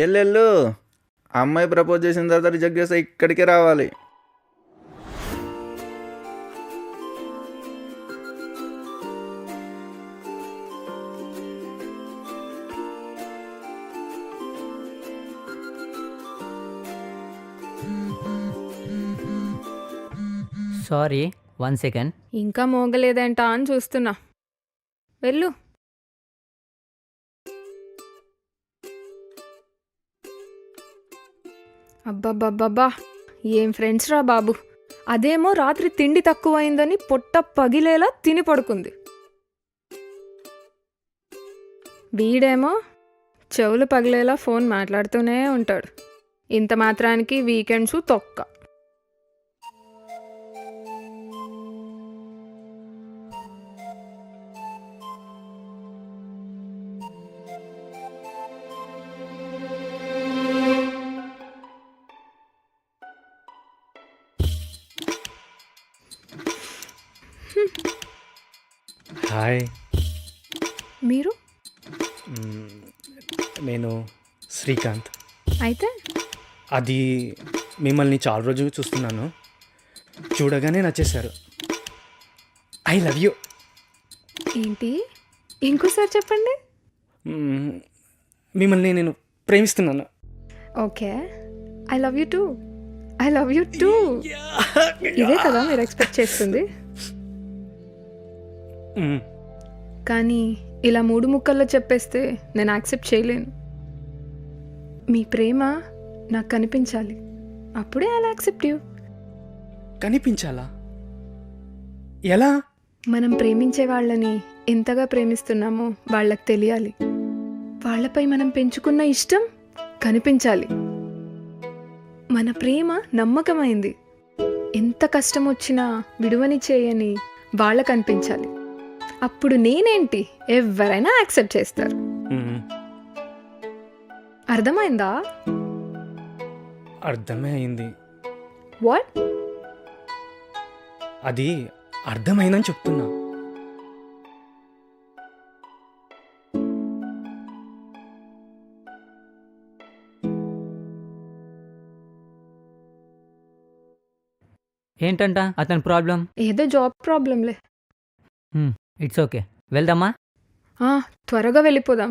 ఎల్లెళ్ళు అమ్మాయి ప్రపోజ్ చేసిన తర్వాత రిజెక్ట్ చేస్తే ఇక్కడికే రావాలి. Sorry, 1 second. ఇంకా మోగలేదేంటా అని చూస్తున్నా. వెళ్ళు. అబ్బబ్బబ్బబ్బా, ఏం ఫ్రెండ్స్ రా బాబు. అదేమో రాత్రి తిండి తక్కువైందని పొట్ట పగిలేలా తిని పడుకుంది. వీడేమో చెవులు పగిలేలా ఫోన్ మాట్లాడుతూనే ఉంటాడు. ఇంత మాత్రానికి వీకెండ్స్ తొక్క. హాయ్. మీరు? నేను శ్రీకాంత్. అయితే అది మిమ్మల్ని చాలా రోజులు చూస్తున్నాను, చూడగానే నచ్చేశారు. I love you. ఏంటి? ఇంకోసారి చెప్పండి. మిమ్మల్ని నేను ప్రేమిస్తున్నాను. Okay, I love you two. I love you two. ఇదే కదా మీరు ఎక్స్పెక్ట్ చేస్తుంది. కానీ ఇలా 3 ముక్కల్లో చెప్పేస్తే నేను యాక్సెప్ట్ చేయలేను. మీ ప్రేమ నాకు కనిపించాలి, అప్పుడే అలా యాక్సెప్ట్ యూ. కనిపించాలా? ఎలా? మనం ప్రేమించే వాళ్ళని ఎంతగా ప్రేమిస్తున్నామో వాళ్ళకి తెలియాలి. వాళ్ళపై మనం పెంచుకున్న ఇష్టం కనిపించాలి. మన ప్రేమ నమ్మకమైంది, ఎంత కష్టం వచ్చినా విడువని చేయని వాళ్ళకు అనిపించాలి. అప్పుడు నేనేంటి, ఎవరైనా యాక్సెప్ట్ చేస్తారు. అర్థమైందా? అర్థమే అయింది. వాట్? అది అర్థమైందని చెప్తున్నా. ఏంటంట అతని ప్రాబ్లం? ఏదో జాబ్ ప్రాబ్లంలే. ఇట్స్ ఓకే, వెళ్దామా? త్వరగా వెళ్ళిపోదాం.